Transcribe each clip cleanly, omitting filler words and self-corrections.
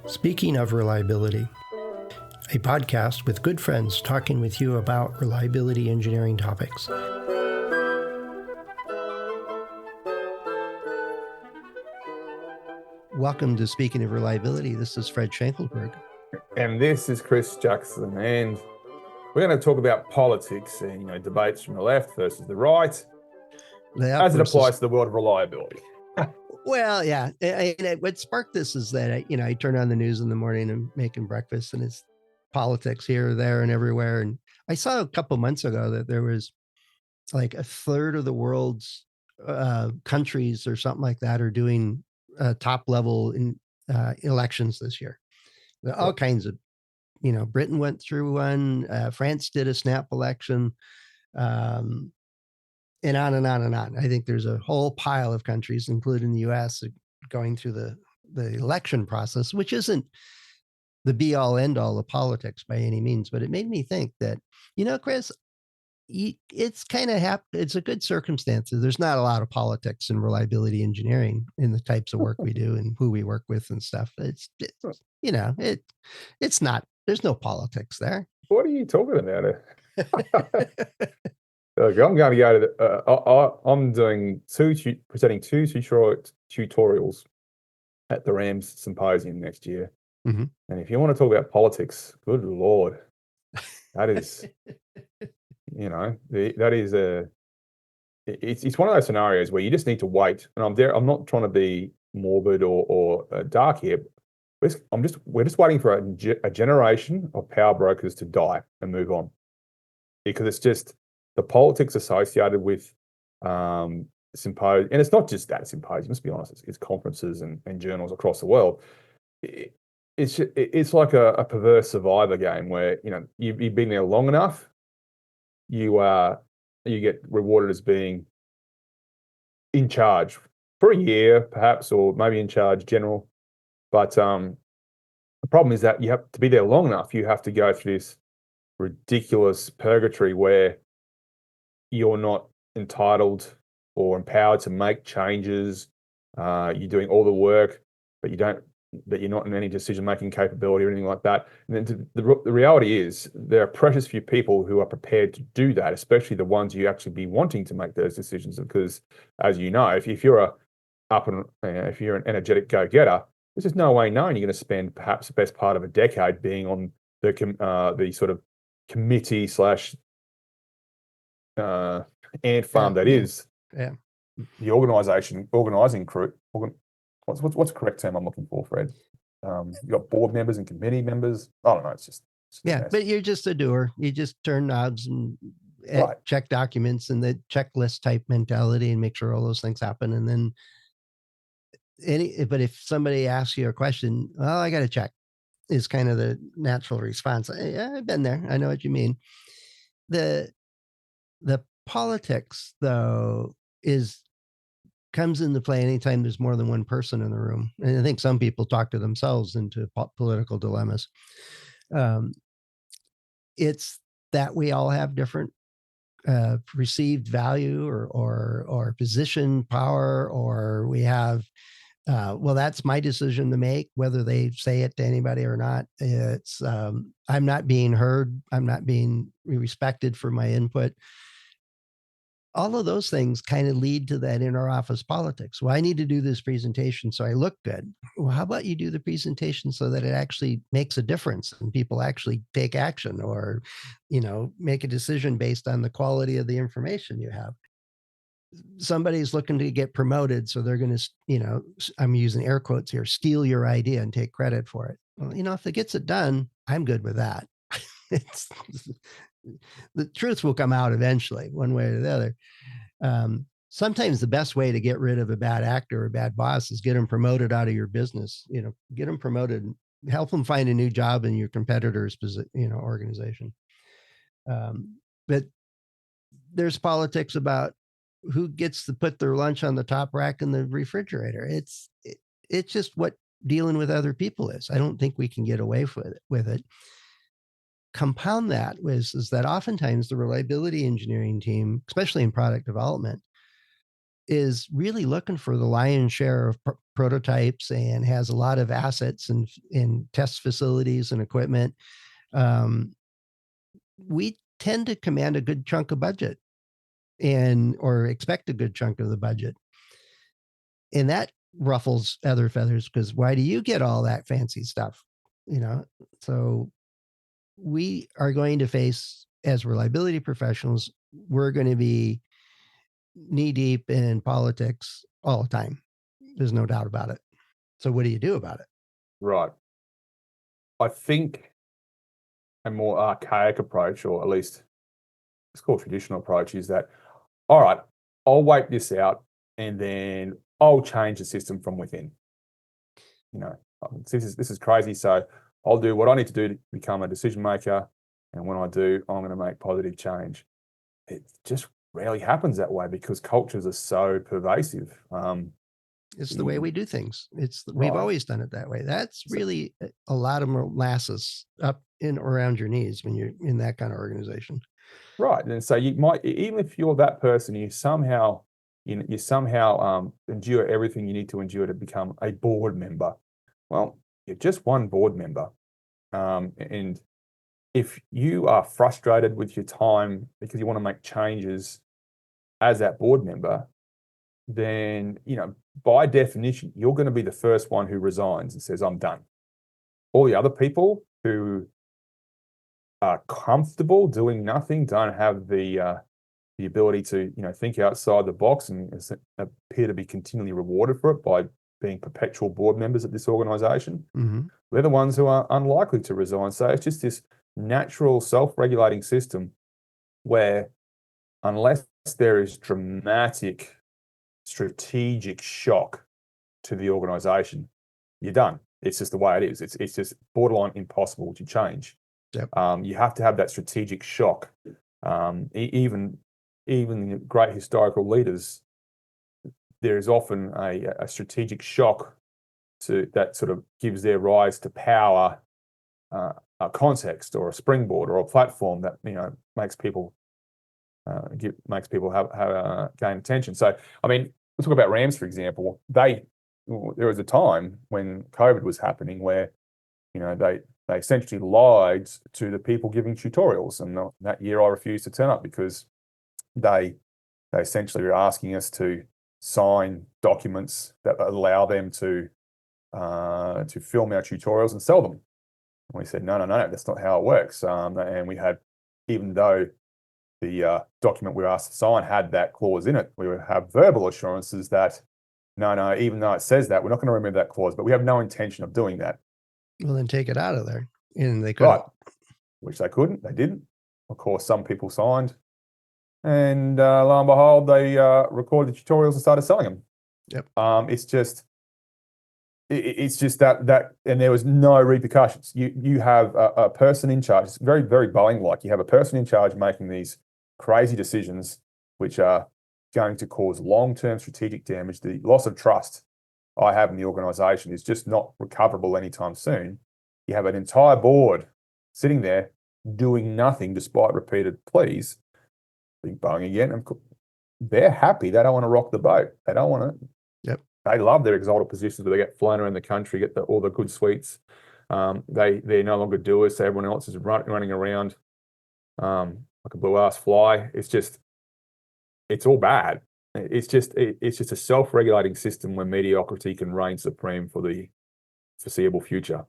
Speaking of reliability, a podcast with good friends talking with you about reliability engineering topics. Welcome to Speaking of Reliability. This is Fred Schenkelberg. And this is Chris Jackson. And we're going to talk about politics and, debates from the left versus the right as it applies to the world of reliability. Well, yeah. What sparked this is that, I turn on the news in the morning and making breakfast, and it's politics here, there, and everywhere. And I saw a couple months ago that there was like a third of the world's countries or something like that are doing top level in elections this year. All kinds of, Britain went through one, France did a snap election, and on and on and on. I think there's a whole pile of countries, including the US, going through the election process, which isn't the be all end all of politics by any means. But it made me think that, Chris, it's kind of it's a good circumstance. There's not a lot of politics in reliability engineering in the types of work we do and who we work with and stuff. It's not, there's no politics there. What are you talking about? Look, I'm going to go to I'm presenting two tutorials at the Rams Symposium next year. Mm-hmm. And if you want to talk about politics, good Lord, that is, it's one of those scenarios where you just need to wait. And I'm not trying to be morbid or dark here. We're just waiting for a generation of power brokers to die and move on, because it's just the politics associated with symposium, and it's not just that symposium. Let's be honest; it's conferences and journals across the world. It's like a perverse survivor game where you've been there long enough, you get rewarded as being in charge for a year, perhaps, or maybe in charge general. But the problem is that you have to be there long enough. You have to go through this ridiculous purgatory where you're not entitled or empowered to make changes. You're doing all the work, but you're not in any decision-making capability or anything like that. And then the reality is there are precious few people who are prepared to do that, especially the ones you actually be wanting to make those decisions. Because, as you know, if you're if you're an energetic go-getter, there's just no way knowing you're going to spend perhaps the best part of a decade being on the sort of committee / ant farm is the organizing crew. What's the correct term I'm looking for, Fred? You got board members and committee members. I don't know. It's just but you're just a doer. You just turn knobs and check documents and the checklist type mentality and make sure all those things happen. And then but if somebody asks you a question, well, I got to check, is kind of the natural response. I've been there. I know what you mean. The politics, though, comes into play anytime there's more than one person in the room. And I think some people talk to themselves into political dilemmas. It's that we all have different perceived value or position, power, or we have, well, that's my decision to make, whether they say it to anybody or not. It's, I'm not being heard. I'm not being respected for my input. All of those things kind of lead to that inner office politics. Well, I need to do this presentation so I look good. Well, how about you do the presentation so that it actually makes a difference and people actually take action or, make a decision based on the quality of the information you have. Somebody's looking to get promoted, so they're going to, I'm using air quotes here, steal your idea and take credit for it. Well, if it gets it done, I'm good with that. The truth will come out eventually, one way or the other. Sometimes the best way to get rid of a bad actor or a bad boss is get them promoted out of your business. Get them promoted, help them find a new job in your competitor's organization. But there's politics about who gets to put their lunch on the top rack in the refrigerator. It's just what dealing with other people is. I don't think we can get away with it. Compound that is that oftentimes the reliability engineering team, especially in product development, is really looking for the lion's share of prototypes and has a lot of assets and in test facilities and equipment, um, we tend to command a good chunk of budget and or expect a good chunk of the budget. And that ruffles other feathers because why do you get all that fancy stuff? You know, so we are going to face, as reliability professionals, we're going to be knee deep in politics all the time. There's no doubt about it. So what do you do about it? Right. I think a more archaic approach, or at least it's called traditional approach, is that, all right, I'll wait this out and then I'll change the system from within. You know, this is crazy. So I'll do what I need to do to become a decision maker. And when I do, I'm going to make positive change. It just rarely happens that way because cultures are so pervasive. It's the way we do things. We've Right. always done it that way. That's really a lot of molasses up in around your knees when you're in that kind of organization. Right. And so you might, even if you're that person, you somehow endure everything you need to endure to become a board member. Well, you're just one board member. And if you are frustrated with your time because you want to make changes as that board member, then, by definition, you're going to be the first one who resigns and says, I'm done. All the other people who are comfortable doing nothing don't have the ability to, think outside the box and appear to be continually rewarded for it by being perpetual board members at this organization. Mm-hmm. They're the ones who are unlikely to resign. So it's just this natural self-regulating system where, unless there is dramatic strategic shock to the organization, you're done. It's just the way it is. It's just borderline impossible to change. Yep. You have to have that strategic shock. Even great historical leaders, there is often a strategic shock that sort of gives their rise to power, a context or a springboard or a platform that makes people gain attention. So, I mean, let's talk about Rams, for example. There was a time when COVID was happening where, they essentially lied to the people giving tutorials. And that year I refused to turn up because they essentially were asking us to sign documents that allow them to film our tutorials and sell them. And we said, no, that's not how it works. And we had, even though the document we were asked to sign had that clause in it, we would have verbal assurances that, no, even though it says that, we're not going to remove that clause, but we have no intention of doing that. Well, then take it out of there. And they couldn't. Right. Which they couldn't. They didn't. Of course, some people signed. And lo and behold, they recorded the tutorials and started selling them. Yep. It's just that, and there was no repercussions. You have a person in charge. It's very, very Boeing-like. You have a person in charge making these crazy decisions, which are going to cause long-term strategic damage. The loss of trust I have in the organization is just not recoverable anytime soon. You have an entire board sitting there doing nothing despite repeated pleas. Big Boeing again. And they're happy. They don't want to rock the boat. They don't want to. Yep. They love their exalted positions where they get flown around the country, get all the good suites. They're no longer doers, so everyone else is running around like a blue-ass fly. It's all bad. It's just a self-regulating system where mediocrity can reign supreme for the foreseeable future.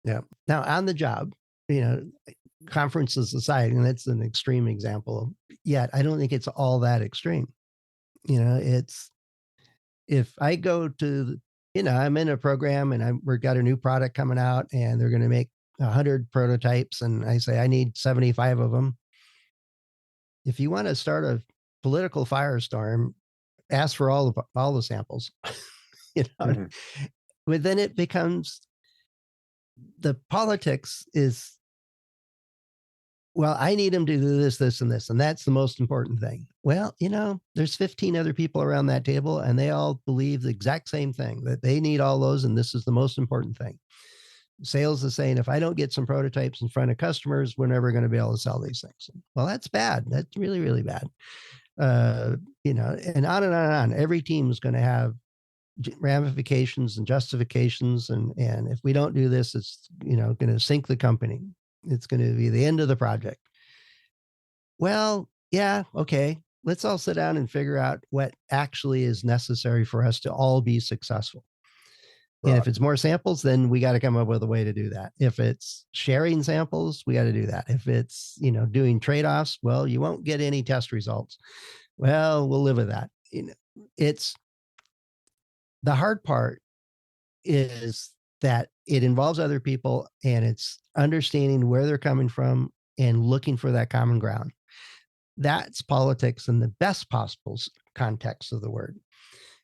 Yeah. Now, on the job, conferences aside, and that's an extreme example, yet I don't think it's all that extreme. It's, if I go to, I'm in a program and we've got a new product coming out and they're going to make 100 prototypes and I say, I need 75 of them. If you want to start a political firestorm, ask for all the samples, Mm-hmm. But then it becomes, the politics is, well, I need them to do this, this, and this, and that's the most important thing. Well, there's 15 other people around that table, and they all believe the exact same thing, that they need all those, and this is the most important thing. Sales is saying, if I don't get some prototypes in front of customers, we're never going to be able to sell these things. Well, that's bad. That's really, really bad. and on and on and on. Every team is going to have ramifications and justifications. And if we don't do this, it's, going to sink the company. It's going to be the end of the project. Well, yeah, okay. Let's all sit down and figure out what actually is necessary for us to all be successful. And Right. if it's more samples, then we got to come up with a way to do that. If it's sharing samples, we got to do that. If it's, doing trade-offs, well, you won't get any test results. Well, we'll live with that. It's the hard part is that it involves other people, and it's understanding where they're coming from and looking for that common ground. That's politics in the best possible context of the word.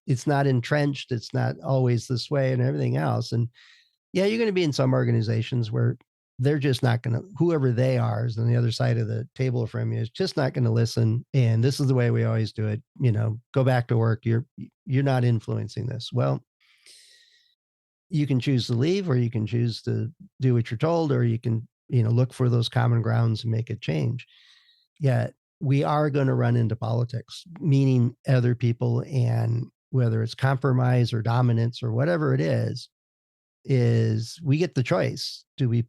It's not entrenched. It's not always this way and everything else. And yeah, you're going to be in some organizations where they're just not going to, whoever they are is on the other side of the table from you, is just not going to listen. And this is the way we always do it. Go back to work. You're not influencing this. Well, you can choose to leave, or you can choose to do what you're told, or you can, look for those common grounds and make a change. Yet we are going to run into politics, meaning other people, and whether it's compromise or dominance or whatever it is we get the choice. Do we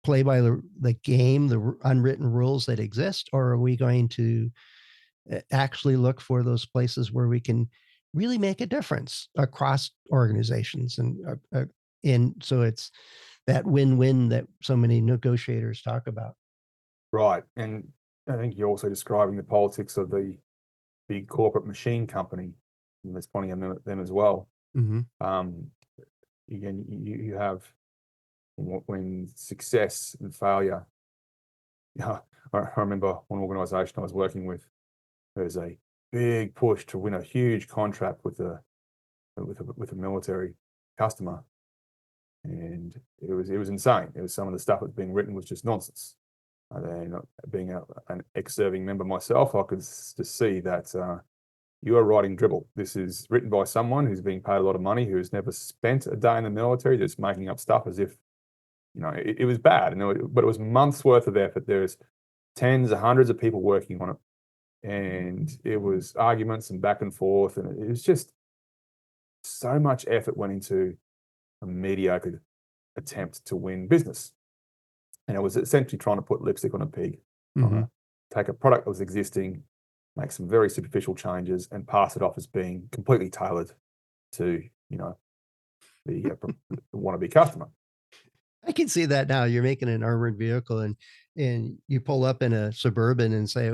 play by the game, the unwritten rules that exist, or are we going to actually look for those places where we can really make a difference across organizations? And so it's that win-win that so many negotiators talk about. Right. And I think you're also describing the politics of the big corporate machine company. And there's plenty of them as well. Mm-hmm. Again, you have when success and failure. Yeah, I remember one organization I was working with. There's a big push to win a huge contract with a military customer, and it was insane. It was some of the stuff that's being written was just nonsense. Then, being an ex-serving member myself, I could just see that you are writing dribble. This is written by someone who's being paid a lot of money, who's never spent a day in the military, just making up stuff as if, it was bad. But it was months worth of effort. There's tens of hundreds of people working on it. And it was arguments and back and forth. And it was just so much effort went into a mediocre attempt to win business. And it was essentially trying to put lipstick on a pig, trying to take a product that was existing, make some very superficial changes, and pass it off as being completely tailored to, the wannabe customer. I can see that now. You're making an armored vehicle, and you pull up in a Suburban and say,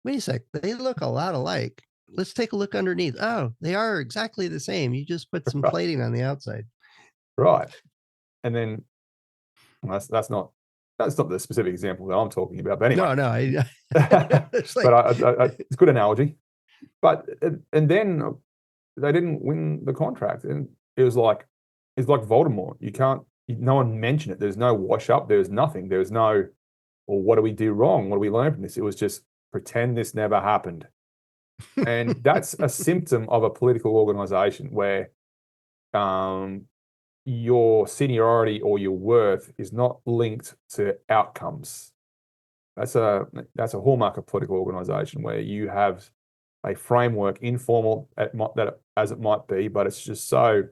wait a sec, they look a lot alike. Let's take a look underneath. Oh, they are exactly the same. You just put some plating on the outside. Right. And then that's not the specific example that I'm talking about. But anyway, No, it's like, but it's a good analogy. But and then they didn't win the contract, and it's like Voldemort. No one mentioned it. There's no wash up. There's nothing. There's no, well, what do we do wrong? What do we learn from this? It was just pretend this never happened. And that's a symptom of a political organization where your seniority or your worth is not linked to outcomes. That's a hallmark of political organization, where you have a framework, informal as it might be, but it's just so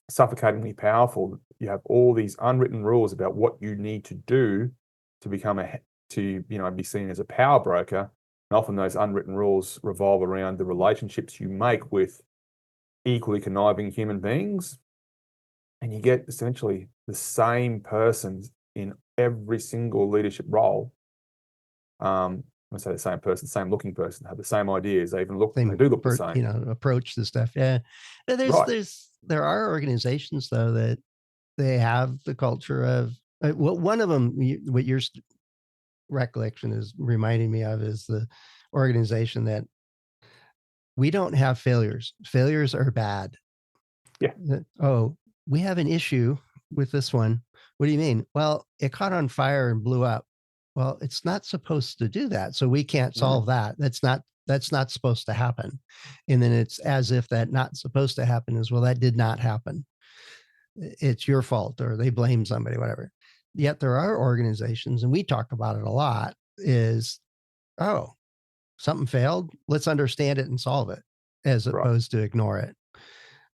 suffocatingly powerful. You have all these unwritten rules about what you need to do to become be seen as a power broker. And often those unwritten rules revolve around the relationships you make with equally conniving human beings. And you get essentially the same person in every single leadership role. I say the same person, same looking person, have the same ideas. They even they do look the same. Approach the stuff. Yeah. There are organizations though that they have the culture of, one of them, what your recollection is reminding me of, is the organization that we don't have failures. Failures are bad. Yeah. Oh, we have an issue with this one. What do you mean? Well, it caught on fire and blew up. Well, it's not supposed to do that. So we can't solve that. That's not supposed to happen. And then it's as if that not supposed to happen is, well, that did not happen. It's your fault, or they blame somebody, whatever. Yet there are organizations, and we talk about it a lot, is, oh, something failed. Let's understand it and solve it, as Right. opposed to ignore it.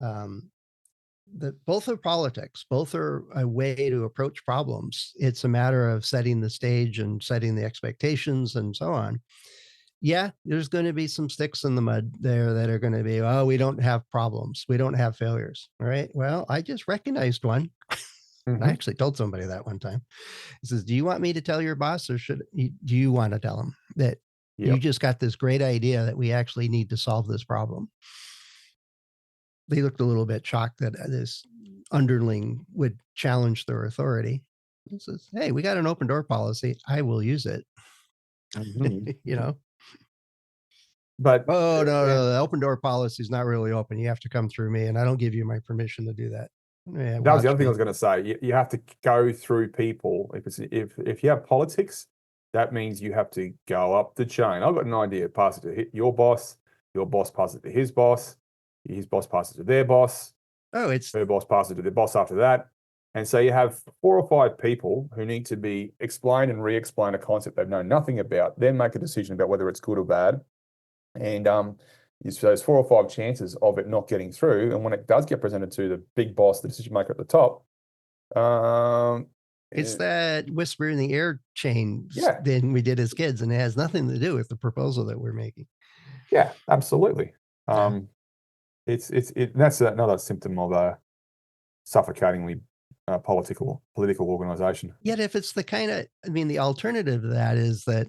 Um, both are politics. Both are a way to approach problems. It's a matter of setting the stage and setting the expectations and so on. Yeah, there's going to be some sticks in the mud there that are going to be, oh, we don't have problems. We don't have failures. All right. Well, I just recognized one. I Hmm. actually told somebody that one time. He says, do you want me to tell your boss, or do you want to tell him that you Yep. just got this great idea that we actually need to solve this problem? They looked a little bit shocked that this underling would challenge their authority. He says, hey, we got an open door policy. I will use it. Hmm. you know, But oh, no, yeah, no, the open door policy is not really open. You have to come through me, and I don't give you my permission to do that. Yeah, that was the watch other thing I me. was going to say. You have to go through people. If you have politics, that means you have to go up the chain. I've got an idea. Pass it to your boss passes it to his boss passes it to their boss, Oh, it's her boss passes it to their boss after that. And so you have 4 or 5 people who need to be explained and re-explain a concept they've known nothing about, then make a decision about whether it's good or bad. And there's 4 or 5 chances of it not getting through. And when it does get presented to the big boss, the decision maker at the top, um, it's eh, that whisper in the air chain yeah, thing we did as kids, and it has nothing to do with the proposal that we're making. yeah, absolutely. Yeah. Um, that's another symptom of a suffocatingly political organization. Yet, if it's the kind of, I mean, the alternative to that is that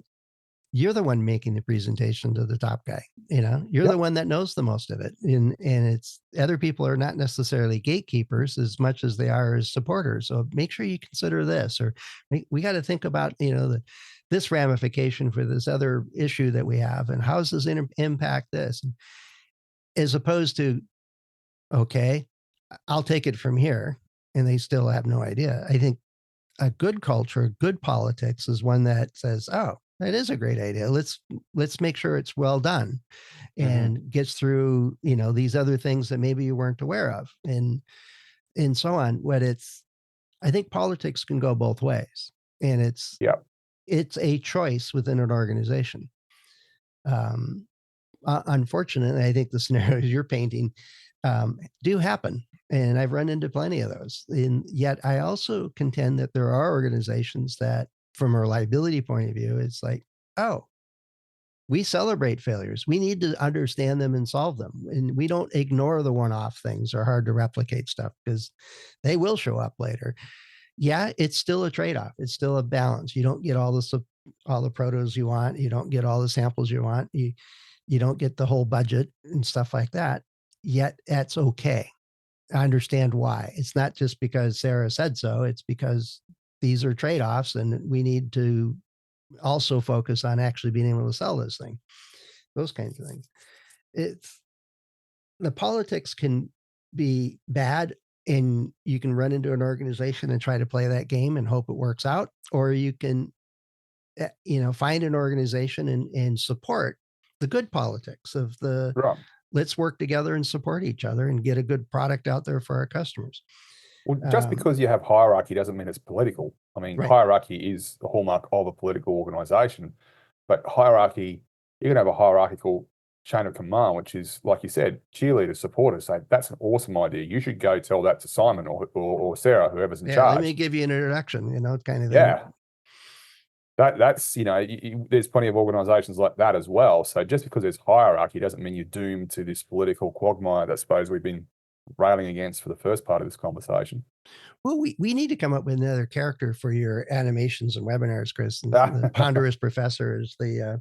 you're the one making the presentation to the top guy. You're the Yep. one that knows the most of it, and it's other people are not necessarily gatekeepers as much as they are as supporters. So make sure you consider this, or we got to think about this ramification for this other issue that we have, and how does this impact this, as opposed to, okay, I'll take it from here, and they still have no idea. I think a good culture, good politics is one that says, "Oh, that is a great idea. Let's make sure it's well done Hmm. and gets through, these other things that maybe you weren't aware of, and so on." What it's I think politics can go both ways, and Yep. it's a choice within an organization. Um, Unfortunately, I think the scenarios you're painting do happen. And I've run into plenty of those. And yet I also contend that there are organizations that, from a reliability point of view, it's like, oh, we celebrate failures. We need to understand them and solve them. And we don't ignore the one off things or hard to replicate stuff, because they will show up later. Yeah, it's still a trade off. It's still a balance. You don't get all the protos you want. You don't get all the samples you want. You don't get the whole budget and stuff like that. Yet that's okay. I understand why. It's not just because Sarah said so. It's because these are trade offs, and we need to also focus on actually being able to sell this thing. Those kinds of things. It's The politics can be bad, and you can run into an organization and try to play that game and hope it works out, or you can find an organization and support the good politics of the, Right. let's work together and support each other and get a good product out there for our customers. Well, just um, because you have hierarchy doesn't mean it's political. I mean, right. hierarchy is the hallmark of a political organization, but hierarchy, you can have a hierarchical chain of command, which is, like you said, cheerleaders, supporters say, that's an awesome idea. You should go tell that to Simon or Sarah, whoever's in Yeah, let charge. me give you an introduction, kind of thing. Yeah. That's, there's plenty of organizations like that as well. So just because there's hierarchy doesn't mean you're doomed to this political quagmire that I suppose we've been railing against for the first part of this conversation. Well, we need to come up with another character for your animations and webinars, Chris. And the ponderous professor is the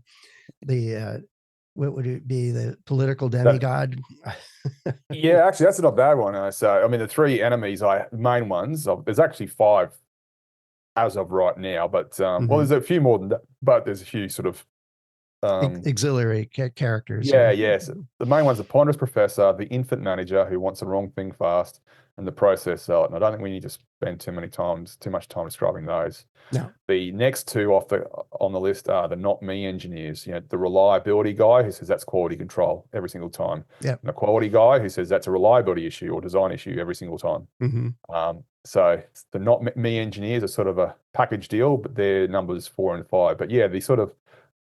what would it be? The political That, demigod. yeah, actually, that's not a bad one. So, I mean, the three enemies, main ones, there's actually 5 as of right now, but well, Mhm. there's a few more than that, but there's a few sort of Auxiliary characters. yeah, yes. The main one's the ponderous professor, the infant manager who wants the wrong thing fast, and the process seller. And I don't think we need to spend too much time describing those. No. The next two on the list are the not me engineers. The reliability guy who says that's quality control every single time, Yeah. and the quality guy who says that's a reliability issue or design issue every single time. Hmm. So the not me engineers are sort of a package deal, but their numbers 4 and 5. But yeah, the sort of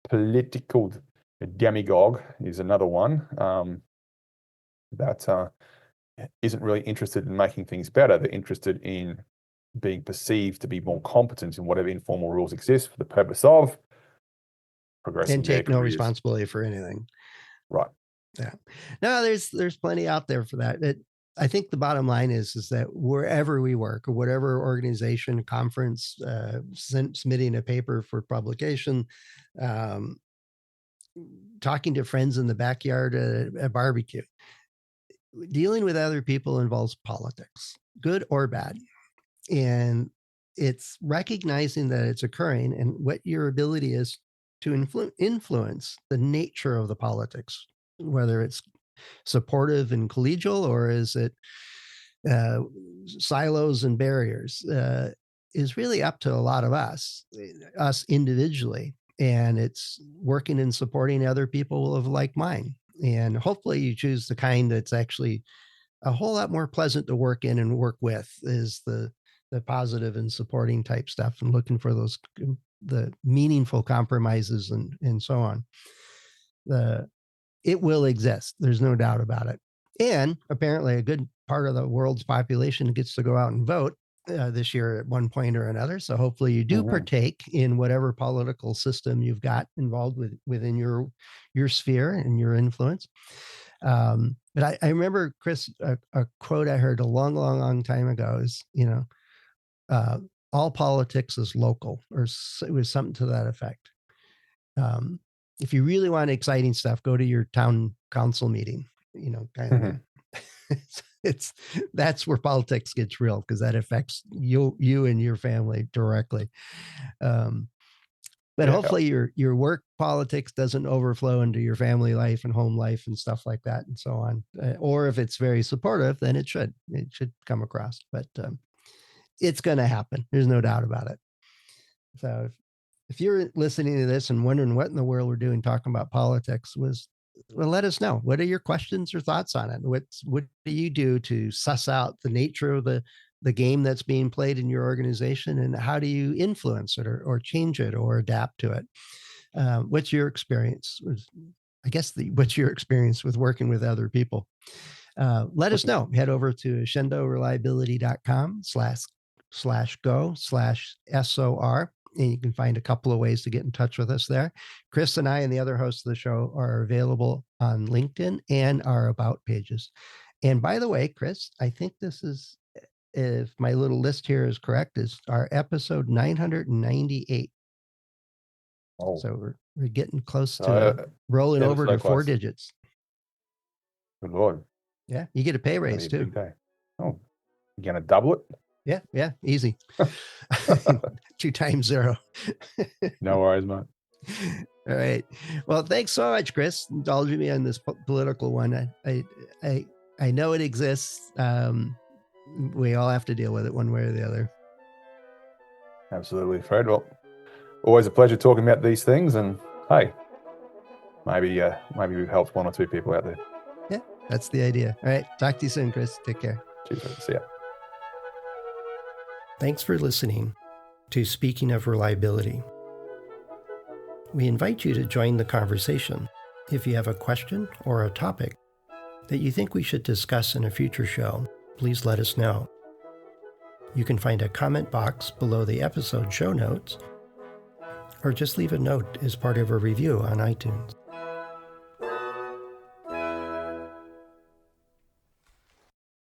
political A demagogue is another one that isn't really interested in making things better. They're interested in being perceived to be more competent in whatever informal rules exist for the purpose of progressing And their take no careers. responsibility for anything. Right. Yeah. No, there's plenty out there for that. I think the bottom line is that wherever we work or whatever organization, conference, submitting a paper for publication, um, talking to friends in the backyard at a barbecue, dealing with other people involves politics, good or bad. And it's recognizing that it's occurring and what your ability is to influence the nature of the politics, whether it's supportive and collegial, or is it uh, silos and barriers, is really up to a lot of us individually. And it's working and supporting other people of like mind. And hopefully you choose the kind that's actually a whole lot more pleasant to work in and work with, is the positive and supporting type stuff, and looking for those the meaningful compromises and so on. It will exist. There's no doubt about it. And apparently a good part of the world's population gets to go out and vote this year at one point or another. So hopefully you do partake in whatever political system you've got involved within your sphere and your influence. But I remember, Chris, a quote I heard a long time ago is, all politics is local, or it was something to that effect. If you really want exciting stuff, go to your town council meeting, kind of thing. That's where politics gets real, because that affects you and your family directly. But hopefully your work politics doesn't overflow into your family life and home life and stuff like that and so on. Or if it's very supportive, then it should come across. But it's going to happen. There's no doubt about it. So if you're listening to this and wondering what in the world we're doing talking about politics, let us know. What are your questions or thoughts on it? What do you do to suss out the nature of the game that's being played in your organization, and how do you influence it or change it or adapt to it? What's your experience? What's your experience with working with other people? Let us know. Head over to shendoreliability.com/go/SOR. And you can find a couple of ways to get in touch with us there. Chris and I and the other hosts of the show are available on LinkedIn and our About pages. And by the way, Chris, I think this is, if my little list here is correct, is our episode 998. Oh. So we're getting close to rolling over to 4 digits. Good Lord. Yeah, you get a pay raise too. Big day. Oh, you gonna double it? Yeah, easy. 2 times 0. No worries, mate. All right. Well, thanks so much, Chris, indulging me on this political one. I know it exists. We all have to deal with it one way or the other. Absolutely, Fred. Well, always a pleasure talking about these things. And hey, maybe we've helped 1 or 2 people out there. Yeah, that's the idea. All right. Talk to you soon, Chris. Take care. Cheers. See ya. Thanks for listening to Speaking of Reliability. We invite you to join the conversation. If you have a question or a topic that you think we should discuss in a future show, please let us know. You can find a comment box below the episode show notes, or just leave a note as part of a review on iTunes.